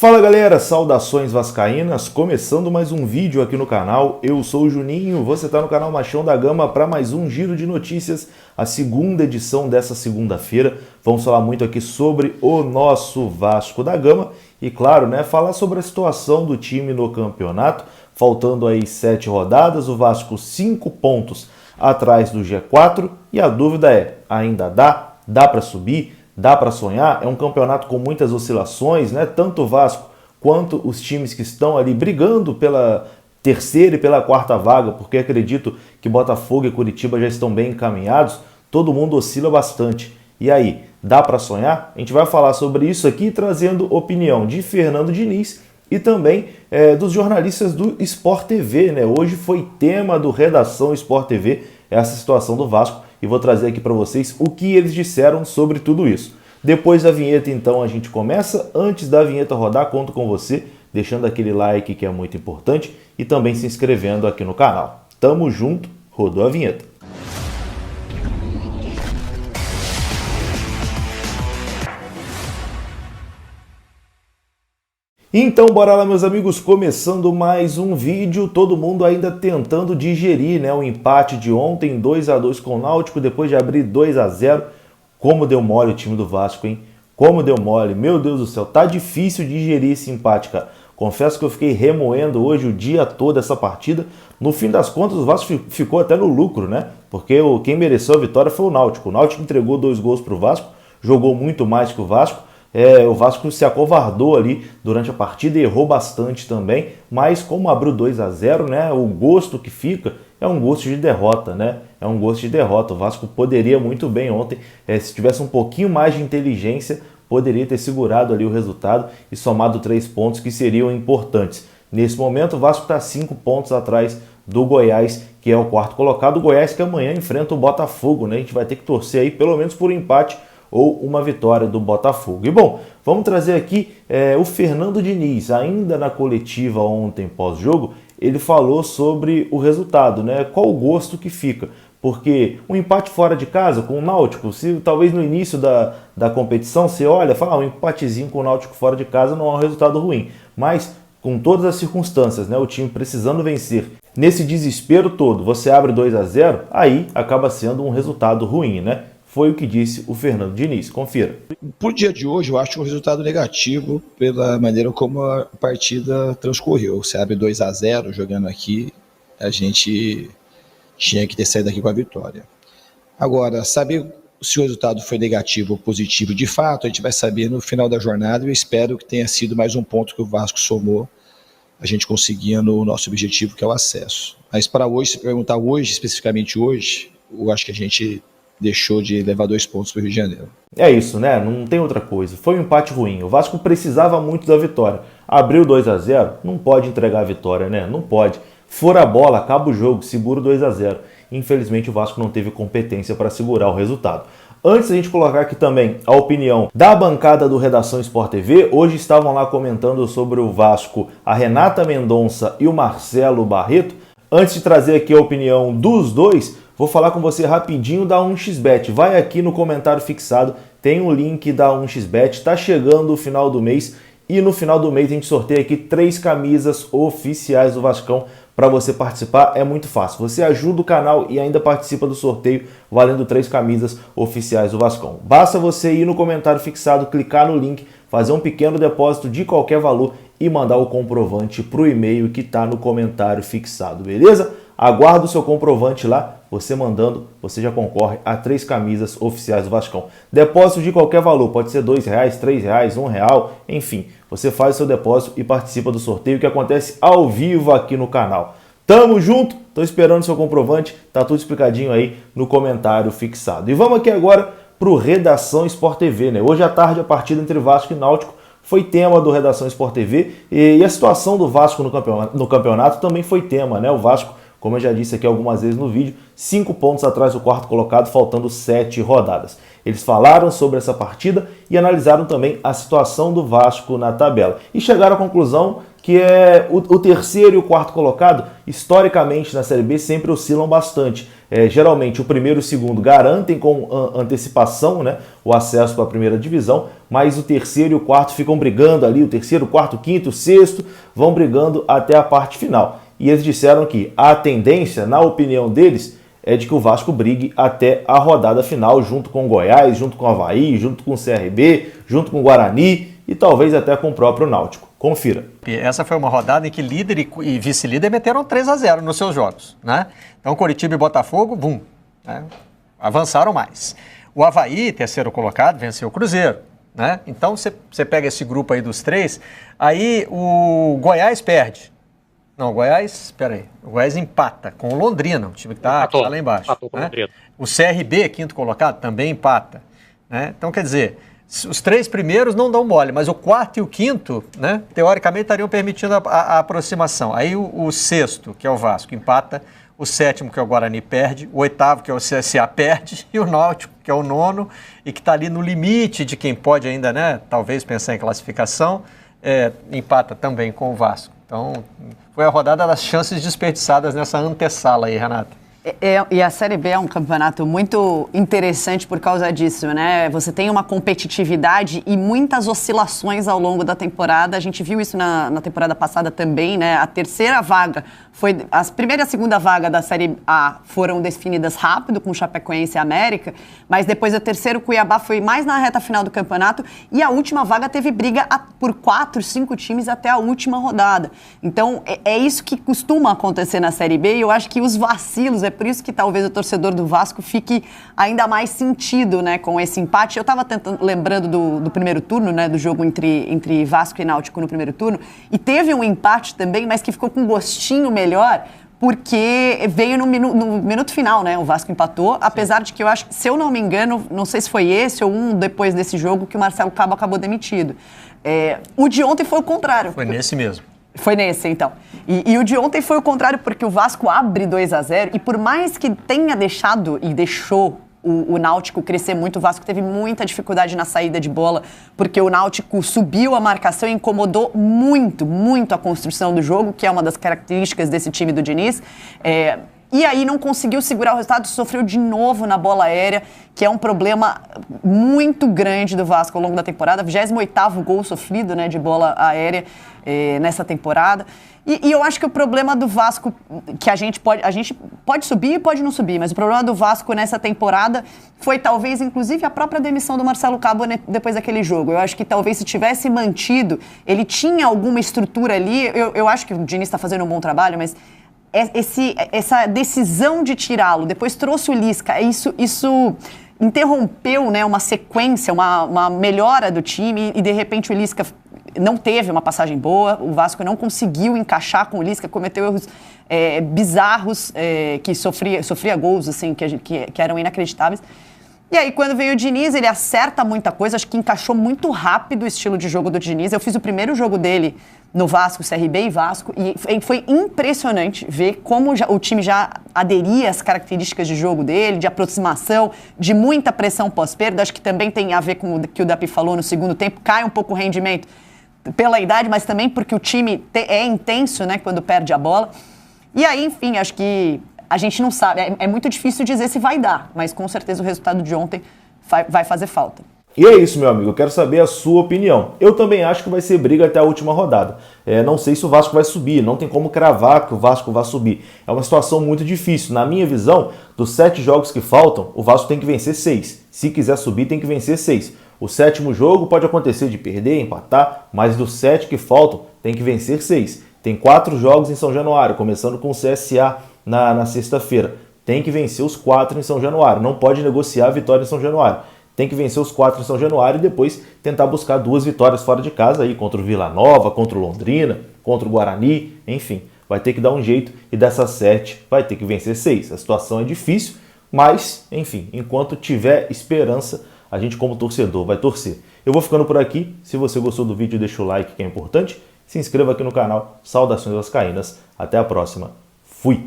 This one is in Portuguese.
Fala galera, saudações vascaínas, começando mais um vídeo aqui no canal. Eu sou o Juninho, você está no canal Machão da Gama para mais um giro de notícias, a segunda edição dessa segunda-feira. Vamos falar muito aqui sobre o nosso Vasco da Gama e claro, né, falar sobre a situação do time no campeonato. Faltando aí 7 rodadas, o Vasco 5 pontos atrás do G4 e a dúvida é, ainda dá para subir? Dá para sonhar? É um campeonato com muitas oscilações, né? Tanto o Vasco quanto os times que estão ali brigando pela terceira e pela quarta vaga, porque acredito que Botafogo e Curitiba já estão bem encaminhados, todo mundo oscila bastante. E aí, dá para sonhar? A gente vai falar sobre isso aqui, trazendo opinião de Fernando Diniz e também dos jornalistas do Sport TV, né? Hoje foi tema do Redação Sport TV, essa situação do Vasco, e vou trazer aqui para vocês o que eles disseram sobre tudo isso. Depois da vinheta, então, a gente começa. Antes da vinheta rodar, conto com você, deixando aquele like que é muito importante e também se inscrevendo aqui no canal. Tamo junto, rodou a vinheta. Então bora lá, meus amigos, começando mais um vídeo, todo mundo ainda tentando digerir, né, o empate de ontem, 2-2 com o Náutico, depois de abrir 2-0, como deu mole o time do Vasco, hein? Como deu mole, meu Deus do céu, tá difícil digerir esse empate, cara. Confesso que eu fiquei remoendo hoje o dia todo essa partida, no fim das contas o Vasco ficou até no lucro, né, porque quem mereceu a vitória foi o Náutico entregou 2 gols pro Vasco, jogou muito mais que o Vasco. O Vasco se acovardou ali durante a partida e errou bastante também, mas como abriu 2-0, né, o gosto que fica é um gosto de derrota, né? É um gosto de derrota. O Vasco poderia muito bem ontem, se tivesse um pouquinho mais de inteligência, poderia ter segurado ali o resultado e somado 3 pontos que seriam importantes. Nesse momento, o Vasco está 5 pontos atrás do Goiás, que é o quarto colocado. O Goiás que amanhã enfrenta o Botafogo, né? A gente vai ter que torcer aí pelo menos por um empate ou uma vitória do Botafogo. E bom, vamos trazer aqui o Fernando Diniz, ainda na coletiva ontem pós-jogo, ele falou sobre o resultado, né? Qual o gosto que fica, porque um empate fora de casa com o Náutico, se talvez no início da competição você olha, fala, um empatezinho com o Náutico fora de casa não é um resultado ruim, mas com todas as circunstâncias, né? O time precisando vencer, nesse desespero todo, você abre 2-0, aí acaba sendo um resultado ruim, né? Foi o que disse o Fernando Diniz. Confira. Por dia de hoje, eu acho um resultado negativo pela maneira como a partida transcorreu. Você abre 2-0 jogando aqui, a gente tinha que ter saído daqui com a vitória. Agora, saber se o resultado foi negativo ou positivo de fato, a gente vai saber no final da jornada. Eu espero que tenha sido mais um ponto que o Vasco somou, a gente conseguindo o nosso objetivo, que é o acesso. Mas para hoje, se perguntar hoje, especificamente hoje, eu acho que a gente deixou de levar 2 pontos para o Rio de Janeiro. É isso, né? Não tem outra coisa. Foi um empate ruim. O Vasco precisava muito da vitória. Abriu 2-0, não pode entregar a vitória, né? Não pode. Fora a bola, acaba o jogo, segura o 2-0. Infelizmente o Vasco não teve competência para segurar o resultado. Antes a gente colocar aqui também a opinião da bancada do Redação Sport TV. Hoje estavam lá comentando sobre o Vasco a Renata Mendonça e o Marcelo Barreto. Antes de trazer aqui a opinião dos dois, vou falar com você rapidinho da 1xBet. Vai aqui no comentário fixado, tem um link da 1xBet. Está chegando o final do mês e no final do mês a gente sorteia aqui 3 camisas oficiais do Vascão. Para você participar é muito fácil. Você ajuda o canal e ainda participa do sorteio valendo 3 camisas oficiais do Vascão. Basta você ir no comentário fixado, clicar no link, fazer um pequeno depósito de qualquer valor e mandar o comprovante para o e-mail que está no comentário fixado, beleza? Aguardo o seu comprovante lá, você mandando, você já concorre a 3 camisas oficiais do Vascão. Depósito de qualquer valor, pode ser R$2, R$3, R$1, enfim. Você faz o seu depósito e participa do sorteio que acontece ao vivo aqui no canal. Tamo junto, tô esperando o seu comprovante, tá tudo explicadinho aí no comentário fixado. E vamos aqui agora pro Redação Sport TV, né? Hoje à tarde a partida entre Vasco e Náutico foi tema do Redação Sport TV e a situação do Vasco no campeonato também foi tema, né? O Vasco como eu já disse aqui algumas vezes no vídeo, 5 pontos atrás do quarto colocado, faltando 7 rodadas. Eles falaram sobre essa partida e analisaram também a situação do Vasco na tabela. E chegaram à conclusão que o terceiro e o quarto colocado, historicamente na Série B, sempre oscilam bastante. Geralmente o primeiro e o segundo garantem com antecipação, né, o acesso para a primeira divisão, mas o terceiro e o quarto ficam brigando ali, o terceiro, o quarto, o quinto, o sexto, vão brigando até a parte final. E eles disseram que a tendência, na opinião deles, é de que o Vasco brigue até a rodada final, junto com o Goiás, junto com o Avaí, junto com o CRB, junto com o Guarani e talvez até com o próprio Náutico. Confira. Essa foi uma rodada em que líder e vice-líder meteram 3-0 nos seus jogos, né? Então, Coritiba e Botafogo, né? Avançaram mais. O Avaí, terceiro colocado, venceu o Cruzeiro, né? Então, você pega esse grupo aí dos 3, aí o Goiás perde. Não, o Goiás empata com o Londrina, o time que tá lá embaixo. Né? O CRB, quinto colocado, também empata. Né? Então, quer dizer, os 3 primeiros não dão mole, mas o quarto e o quinto, né, teoricamente, estariam permitindo a aproximação. Aí o sexto, que é o Vasco, empata. O sétimo, que é o Guarani, perde. O oitavo, que é o CSA, perde. E o Náutico, que é o nono, e que está ali no limite de quem pode ainda, né, talvez pensar em classificação, empata também com o Vasco. Então, foi a rodada das chances desperdiçadas nessa antessala aí, Renata. E a Série B é um campeonato muito interessante por causa disso, né? Você tem uma competitividade e muitas oscilações ao longo da temporada. A gente viu isso na temporada passada também, né? A terceira vaga a primeira e a segunda vaga da Série A foram definidas rápido, com Chapecoense e América, mas depois o terceiro, Cuiabá, foi mais na reta final do campeonato e a última vaga teve briga por 4, 5 times até a última rodada. Então, é isso que costuma acontecer na Série B e eu acho que os vacilos, é por isso que talvez o torcedor do Vasco fique ainda mais sentido, né, com esse empate. Eu estava lembrando do primeiro turno, né, do jogo entre Vasco e Náutico no primeiro turno, e teve um empate também, mas que ficou com um gostinho melhor, porque veio no minuto final, né? O Vasco empatou, apesar de que eu acho, se eu não me engano, não sei se foi esse ou um depois desse jogo, que o Marcelo Cabo acabou demitido. O de ontem foi o contrário. Foi nesse mesmo. Foi nesse, então. E o de ontem foi o contrário, porque o Vasco abre 2-0 e por mais que tenha deixado e deixou o Náutico crescer muito, o Vasco teve muita dificuldade na saída de bola, porque o Náutico subiu a marcação e incomodou muito, muito a construção do jogo, que é uma das características desse time do Diniz. E aí não conseguiu segurar o resultado, sofreu de novo na bola aérea, que é um problema muito grande do Vasco ao longo da temporada. 28º gol sofrido, né, de bola aérea nessa temporada. E eu acho que o problema do Vasco, que a gente pode subir e pode não subir, mas o problema do Vasco nessa temporada foi talvez, inclusive, a própria demissão do Marcelo Cabo depois daquele jogo. Eu acho que talvez se tivesse mantido, ele tinha alguma estrutura ali, eu acho que o Diniz está fazendo um bom trabalho, mas essa decisão de tirá-lo, depois trouxe o Lisca, isso interrompeu, né, uma sequência, uma melhora do time e de repente o Lisca não teve uma passagem boa, o Vasco não conseguiu encaixar com o Lisca, cometeu erros bizarros, que sofria gols assim, que eram inacreditáveis. E aí, quando veio o Diniz, ele acerta muita coisa, acho que encaixou muito rápido o estilo de jogo do Diniz. Eu fiz o primeiro jogo dele no Vasco, CRB e Vasco, e foi impressionante ver como o time já aderia às características de jogo dele, de aproximação, de muita pressão pós-perda. Acho que também tem a ver com o que o Dapi falou no segundo tempo, cai um pouco o rendimento pela idade, mas também porque o time é intenso, né, quando perde a bola. E aí, enfim, acho que a gente não sabe, é muito difícil dizer se vai dar, mas com certeza o resultado de ontem vai fazer falta. E é isso, meu amigo, eu quero saber a sua opinião. Eu também acho que vai ser briga até a última rodada. Não sei se o Vasco vai subir, não tem como cravar que o Vasco vai subir. É uma situação muito difícil. Na minha visão, dos 7 jogos que faltam, o Vasco tem que vencer 6. Se quiser subir, tem que vencer 6. O 7º jogo pode acontecer de perder, empatar, mas dos 7 que faltam, tem que vencer 6. Tem 4 jogos em São Januário, começando com o CSA na sexta-feira. Tem que vencer os 4 em São Januário, não pode negociar a vitória em São Januário. Tem que vencer os 4 em São Januário e depois tentar buscar 2 vitórias fora de casa aí, contra o Vila Nova, contra o Londrina, contra o Guarani, enfim. Vai ter que dar um jeito e dessas 7 vai ter que vencer 6. A situação é difícil, mas, enfim, enquanto tiver esperança, a gente como torcedor vai torcer. Eu vou ficando por aqui. Se você gostou do vídeo, deixa o like que é importante. Se inscreva aqui no canal. Saudações vascaínas. Até a próxima. Fui!